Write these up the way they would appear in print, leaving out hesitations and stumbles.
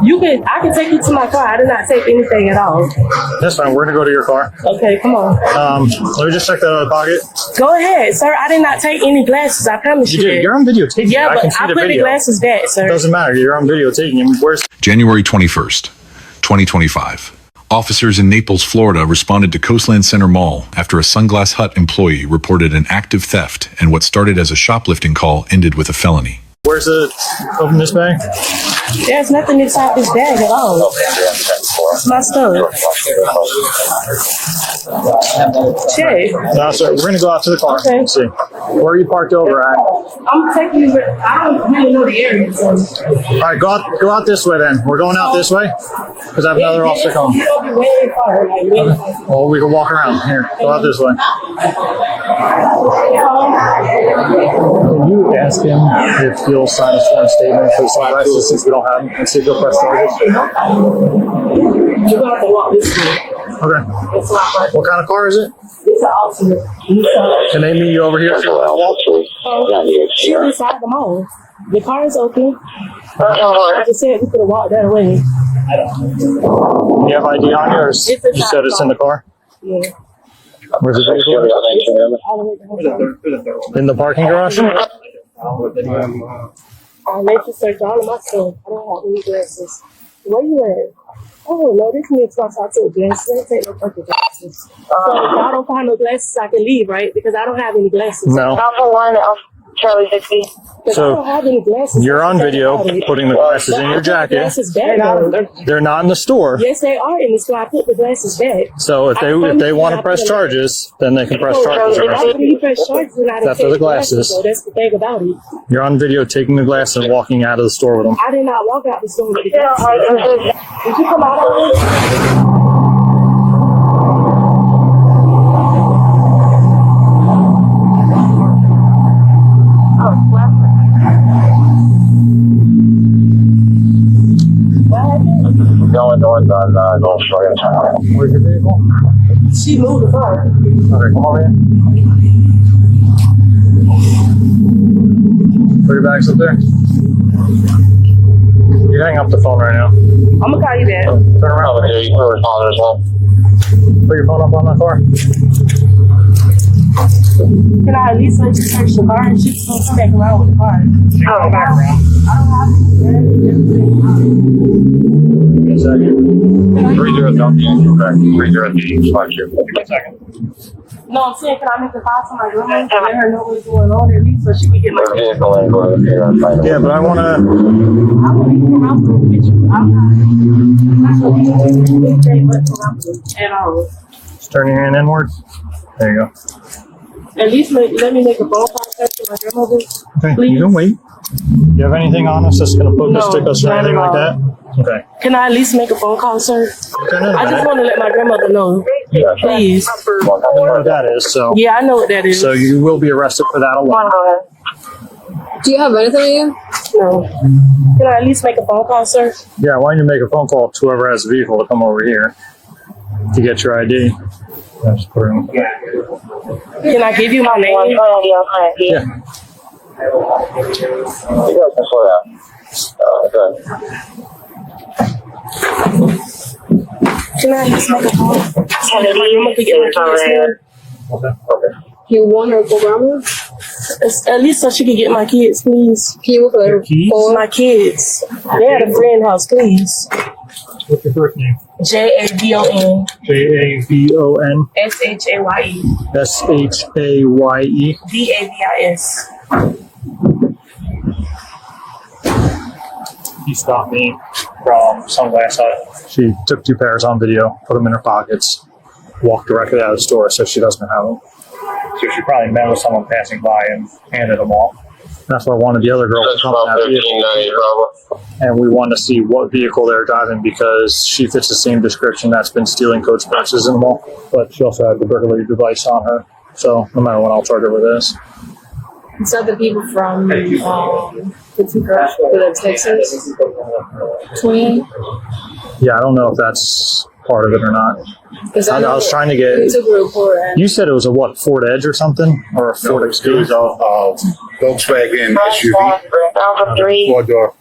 I can take you to my car. I did not take anything at all. That's fine. We're gonna go to your car. Okay, come on. Let me just check that out of the pocket. Go ahead, sir. I did not take any glasses. I promise you. You did. You're on video taking. Yeah, I can but see I the put the video. glasses back, sir. It doesn't matter. You're on video taking them. Where's January 21st, 2025. Officers in Naples, Florida responded to Coastland Center Mall after a Sunglass Hut employee reported an active theft, and what started as a shoplifting call ended with a felony. Where's the open this bag? There's nothing inside this bag at all. It's my stuff. Check. No, sir. We're gonna go out to the car. Okay. Let's see. Where are you parked over at? I'm taking you. I don't really know the area. So. All right, go out this way then. We're going out this way because I have another officer coming. Way far, like way far. Well, we can walk around. Here, go out this way. Can you ask him if he'll sign a sworn statement for sunglasses since we don't have them and see if he'll press charges? You're gonna have to walk this way. Okay. It's not right. What kind of car is it? It's an alternate. Can they meet you over here? She's inside the mall. The car is open. I just said we could have walked that way. You have ID on yours? You said it's in the car? Yeah. Where's the vehicle? In the parking garage? I let you search all of my stuff. I don't have any glasses. Where you at? Oh, no, this means once I took glasses. I don't take no fucking glasses. So if y'all don't find no glasses, I can leave, right? Because I don't have any glasses. No. Alpha 1, Charlie 60. So, I don't have any glasses. you're on video putting the glasses in your jacket. Glasses back, though. They're not in the store. Yes, they are in the store. I put the glasses back. So if they want to press charges, then they can press charges. After you press charges, then I After the glasses. So that's the thing about it. You're on video taking the glasses and walking out of the store with them. I did not walk out the store with the glasses. Did you come out of it? Going north on North Shore. Where's your vehicle? She moved the car. Okay, come over here. Put your bags up there. You hang up the phone right now. I'm gonna call you back. Turn around. Okay, you can respond as well. Put your phone up on that car. Can I at least let you search the car and she's supposed to come back around with the car? Oh, back around. I don't have Give me a second. 30 30 fuck you. Give me a second. No, I'm saying, can I make a call to my grandma and let her know what's going on at least so she can get my Vehicle and go over here and find Yeah, but I want to. I want to come out with you. I'm not going to do anything but come out at all. Just turn your hand inward. There you go. At least let me make a phone call to my grandmother. Okay, Please. you can wait. You have anything on us that's going to poke us, No, stick us, or not anything at like all. that? Okay. Can I at least make a phone call, sir? Turn in a I just minute. want to let my grandmother know. Yeah, Please. I know what that is, so. Yeah, I know what that is. So you will be arrested for that alone. Do you have anything with you? No. Can I at least make a phone call, sir? Yeah, why don't you make a phone call to whoever has a vehicle to come over here to get your ID? That's pretty. Can I give you my name? Yeah. You guys can slow down. Good. Can I at least make a call? So that my grandma can get my kids here? Okay. You want her programmer? At least so she can get my kids, please. Can you look at her Your keys? phone? My kids. They're at a friend house, please. What's your first name? JAVON JAVON SHAYE SHAYE. DAVIS. He stopped me from Sunglass Hut. She took 2 pairs on video, put them in her pockets, walked directly out of the store, so she doesn't have them. So she probably met with someone passing by and handed them off. That's why one of the other girls That's come in about that vehicle. 1590, Bravo. And we want to see what vehicle they're driving because she fits the same description that's been stealing Coach purses in the mall. But she also had the burglary device on her. So no matter what, I'll charge her with this. So the people from the 2 girls who live in Texas, twin. Yeah, I don't know if that's part of it or not. Because I was trying to we get. took a report. And You said it was a what, Ford Edge or something, or a Ford It Explorer? was a Volkswagen SUV, Alpha 3. 4-door.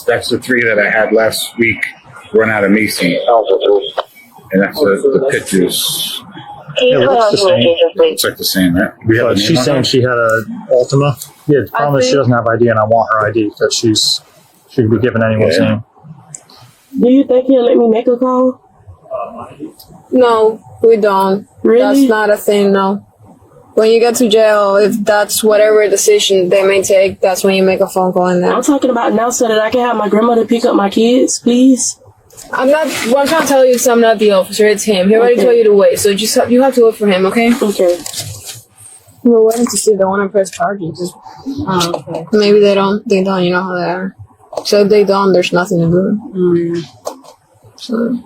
that's the three that I had last week run out of Macy. And that's the pictures. It looks the same. Looks like the same, right? We have a But name she's on saying it? she had a Ultima. Yeah, the problem is she doesn't have ID, and I want her ID because she could be given anyone's name. Do you think he'll let me make a call? No, we don't. Really? That's not a thing, no. When you get to jail, if that's whatever decision they may take, that's when you make a phone call in there. I'm talking about now so that I can have my grandmother pick up my kids, please. I'm not, what I'm trying to tell you is I'm not the officer, it's him. He already told you to wait, so just you have to wait for him, okay? Okay. We're waiting to see if they want to press charges. Okay. Maybe they don't, you know how they are. So if they don't, there's nothing to do. So,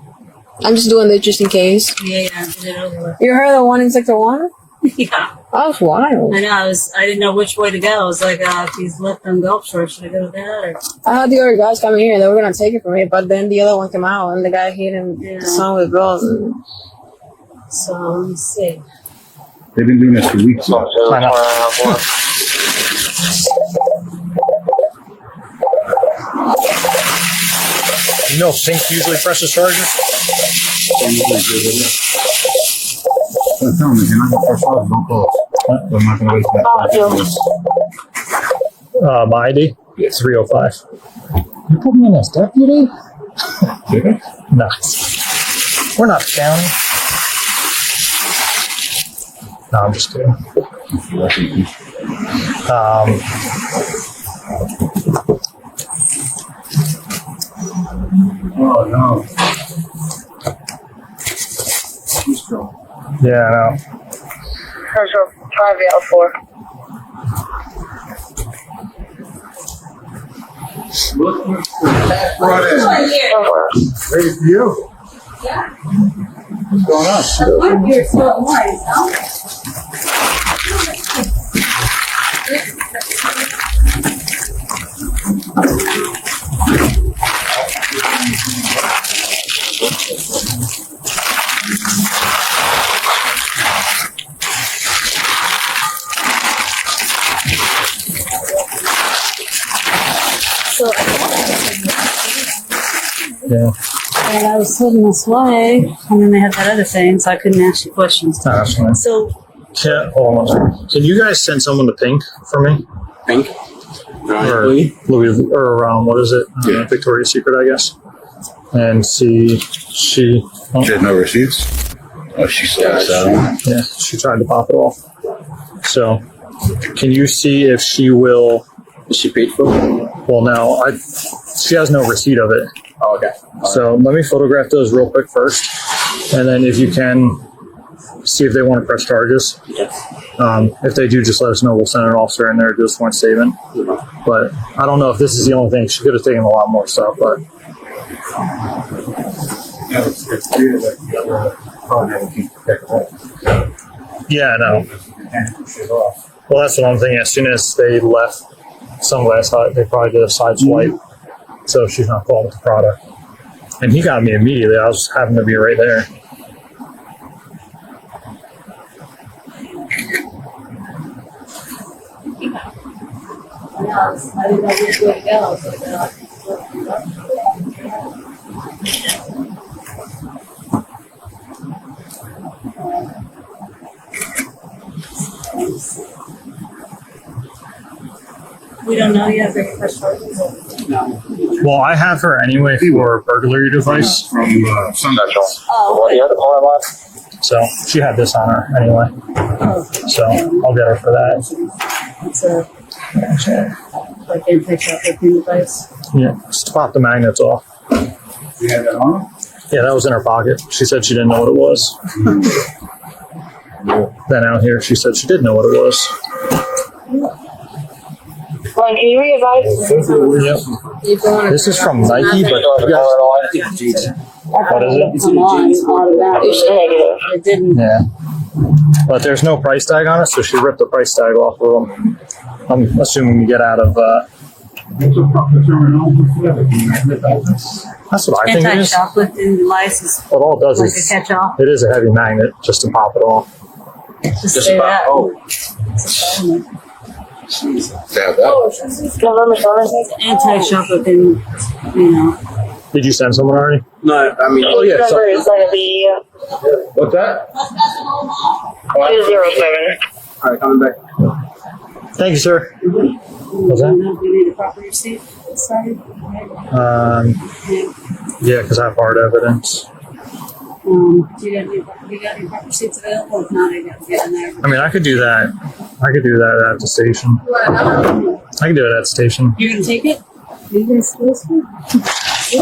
I'm just doing this just in case. Yeah, get it over with. You heard the one in Sector 1? Yeah, That was wild. I know. I didn't know which way to go. I was like, if he's left on Gulf Shore, should I go with that? Or I had the other guys come here, they were gonna take it from me, but then the other one came out and the guy hit him the son with bills. so let me see. They've been doing this for weeks now. I know. You know, Pink usually presses charges. I'm telling you, if you're not gonna press charges, don't call us. I'm not gonna waste that time. My ID? It's 305. You put me in as deputy? Nice. We're not the county. No, I'm just kidding. Oh, no. Yeah, I know. Central 504. Ready for you? What's going on? You're so nice, huh? Yeah. And I was heading this way, and then they had that other thing, so I couldn't ask you questions. No, that's fine. So, Hold on. Can you guys send someone to Pink for me? Pink? Or Louis, or what is it? Yeah. Victoria's Secret, I guess. And see, she She had no receipts? Oh, she said so. yeah, she tried to pop it off. So, can you see if she will? Is she paid for it? Well, no, she has no receipt of it. Oh, okay. So let me photograph those real quick first, and then if you can see if they want to press charges. If they do, just let us know. We'll send an officer in there to do a sworn statement. But I don't know if this is the only thing. She could have taken a lot more stuff, but yeah, I know. Well, that's what I'm thinking. As soon as they left Sunglass Hut, they probably did a side swipe, so she's not called with the product. And he got me immediately. I was having to be right there. I didn't know which way to go. We don't know yet if they can press charges. Well, I have her anyway for burglary device, From Sunday. Oh, okay. so she had this on her anyway. So I'll get her for that. It's a, like, in picture of the device. Yeah, just to pop the magnets off. You had that on? Yeah, that was in her pocket. She said she didn't know what it was. Then out here, she said she did know what it was. Ron, can you re-advise? Yep. This is from Nike, but you guys, what is it? Come on, automatic. It didn't. Yeah. But there's no price tag on it, so she ripped the price tag off of them. I'm assuming you get out of, that's what I think it is. Anti-shoplifting license, What all it does like a is, catch-all. it is a heavy magnet just to pop it off. Just say that. Oh, It's a felony. Sad that. November 7th. Anti-shoplifting, you know. Did you send someone already? No, I mean, oh yeah. Number is going to be What's that? 207. All right, coming back. Thank you, sir. What's that? You need a proper receipt. Sorry. Yeah, because I have hard evidence. You got any proper receipts available? If not, I got to get in there. I mean, I could do that. I could do that at the station. I could do it at the station. You're gonna take it? You guys supposed to?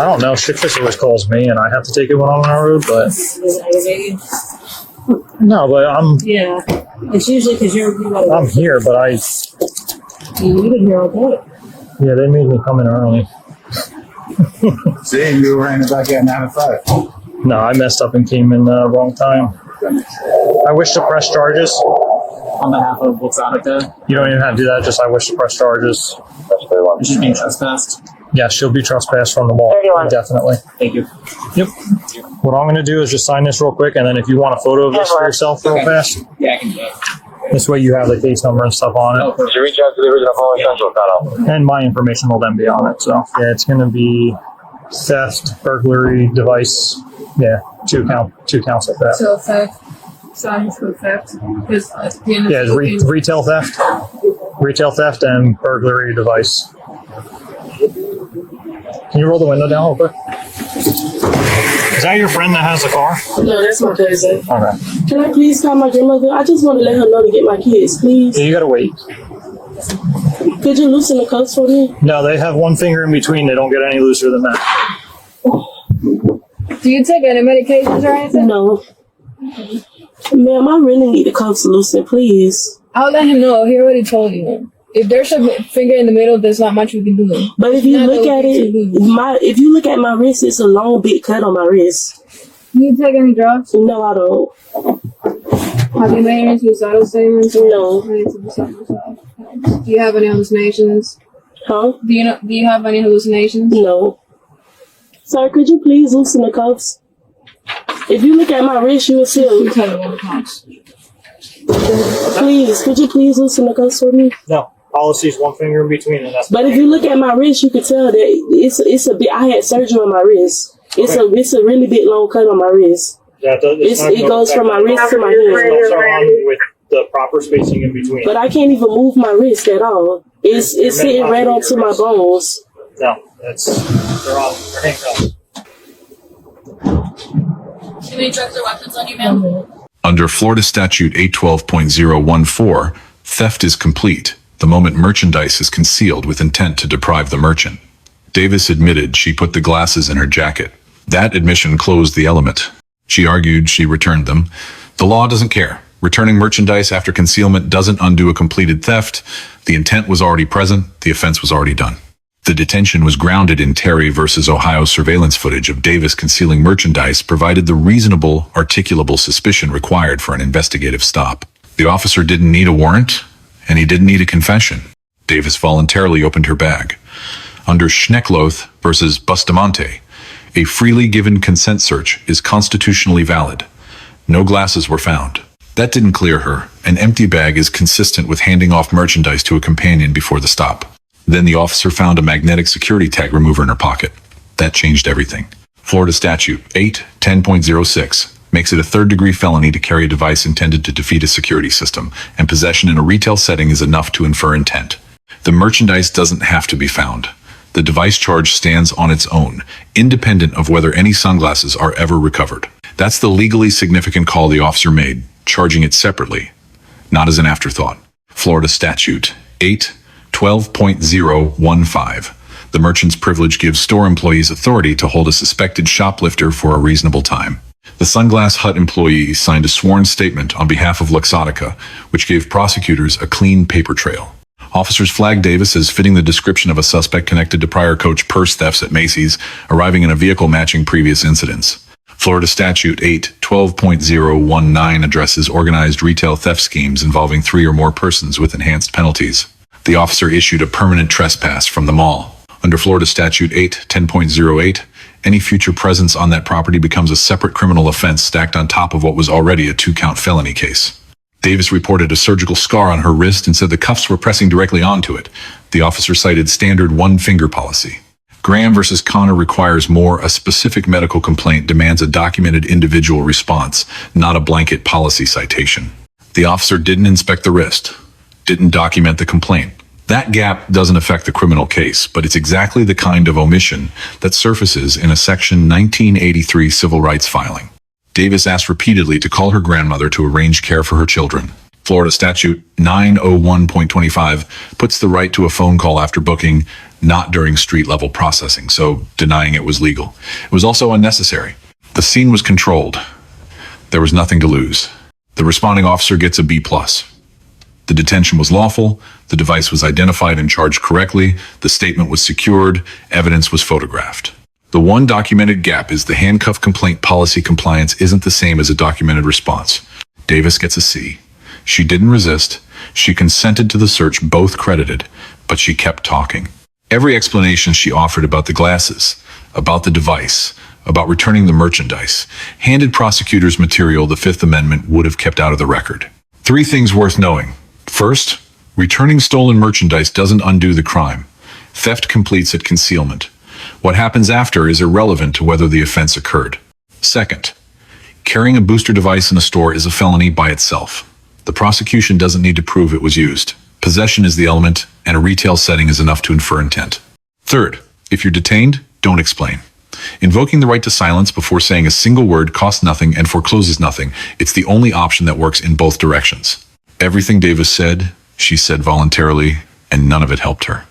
I don't know. Shitfish always calls me, and I have to take it when I'm on the road. But no, but Yeah, it's usually because I'm here. But you've been here all day. yeah, they made me come in early. See, you were in the back at 9 to 5. No, I messed up and came in the wrong time. I wish to press charges. On behalf of Bustamante, You don't even have to do that. Just I wish to press charges. she's being trespassed. Yeah, she'll be trespassed from the mall. 31. Indefinitely. Thank you. Yep. What I'm going to do is just sign this real quick, and then if you want a photo of this for yourself real Okay. fast, Yeah, I can do that. this way you have the case number and stuff on it. Did you reach out to the original phone central cut And my information will then be on it. So yeah, it's going to be theft, burglary, device. Yeah, two counts of theft. So theft. Signs for theft. Because at the end of Yeah, it's retail theft and burglary device. Can you roll the window down real quick? Is that your friend that has the car? No, that's my cousin. Okay. Can I please call my grandmother? I just want to let her know to get my kids, please. Yeah, you gotta wait. Could you loosen the cuffs for me? No, they have one finger in between. They don't get any looser than that. Do you take any medications or anything? No. Ma'am, I really need the cuffs loosened, please. I'll let him know. He already told you. If there's a finger in the middle, there's not much we can do. But if you Not look that at we it, can do. if you look at my wrist, it's a long, big cut on my wrist. Do you take any drugs? No, I don't. Have you made any suicidal statements? No. Do you have any hallucinations? Huh? Do you have any hallucinations? No. Sir, could you please loosen the cuffs? If you look at my wrist, you will see them. Please, could you please loosen the cuffs for me? No. Policy's one finger in between, and that's. But if you look at my wrist, you can tell that it's a bit. I had surgery on my wrist. It's a really big long cut on my wrist. Yeah, It goes from my wrist to my hand. It's on with the proper spacing in between. But I can't even move my wrist at all. It's sitting right onto my bones. No, they're handcuffs. Any drugs or weapons on you, ma'am? Under Florida Statute 812.014, theft is complete the moment merchandise is concealed with intent to deprive the merchant. Davis admitted she put the glasses in her jacket. That admission closed the element. She argued she returned them. The law doesn't care. Returning merchandise after concealment doesn't undo a completed theft. The intent was already present. The offense was already done. The detention was grounded in Terry versus Ohio surveillance footage of Davis concealing merchandise provided the reasonable, articulable suspicion required for an investigative stop. The officer didn't need a warrant, and he didn't need a confession. Davis voluntarily opened her bag. Under Schneckloth versus Bustamante, a freely given consent search is constitutionally valid. No glasses were found. That didn't clear her. An empty bag is consistent with handing off merchandise to a companion before the stop. Then the officer found a magnetic security tag remover in her pocket. That changed everything. Florida Statute 810.06 makes it a third-degree felony to carry a device intended to defeat a security system, and possession in a retail setting is enough to infer intent. The merchandise doesn't have to be found. The device charge stands on its own, independent of whether any sunglasses are ever recovered. That's the legally significant call the officer made, charging it separately, not as an afterthought. Florida Statute 812.015. The merchant's privilege gives store employees authority to hold a suspected shoplifter for a reasonable time. The Sunglass Hut employee signed a sworn statement on behalf of Luxottica, which gave prosecutors a clean paper trail. Officers flagged Davis as fitting the description of a suspect connected to prior Coach purse thefts at Macy's, arriving in a vehicle matching previous incidents. Florida Statute 812.019 addresses organized retail theft schemes involving 3 or more persons with enhanced penalties. The officer issued a permanent trespass from the mall. Under Florida Statute 810.08, any future presence on that property becomes a separate criminal offense stacked on top of what was already a 2-count felony case. Davis reported a surgical scar on her wrist and said the cuffs were pressing directly onto it. The officer cited standard one-finger policy. Graham versus Connor requires more. A specific medical complaint demands a documented individual response, not a blanket policy citation. The officer didn't inspect the wrist, didn't document the complaint. That gap doesn't affect the criminal case, but it's exactly the kind of omission that surfaces in a Section 1983 civil rights filing. Davis asked repeatedly to call her grandmother to arrange care for her children. Florida Statute 901.25 puts the right to a phone call after booking, not during street-level processing, so denying it was legal. It was also unnecessary. The scene was controlled. There was nothing to lose. The responding officer gets a B+. The detention was lawful, the device was identified and charged correctly, the statement was secured, evidence was photographed. The one documented gap is the handcuff complaint policy compliance isn't the same as a documented response. Davis gets a C. She didn't resist, she consented to the search, both credited, but she kept talking. Every explanation she offered about the glasses, about the device, about returning the merchandise, handed prosecutors material the Fifth Amendment would have kept out of the record. 3 things worth knowing. First, returning stolen merchandise doesn't undo the crime. Theft completes at concealment. What happens after is irrelevant to whether the offense occurred. Second, carrying a booster device in a store is a felony by itself. The prosecution doesn't need to prove it was used. Possession is the element, and a retail setting is enough to infer intent. Third, if you're detained, don't explain. Invoking the right to silence before saying a single word costs nothing and forecloses nothing. It's the only option that works in both directions. Everything Davis said, she said voluntarily, and none of it helped her.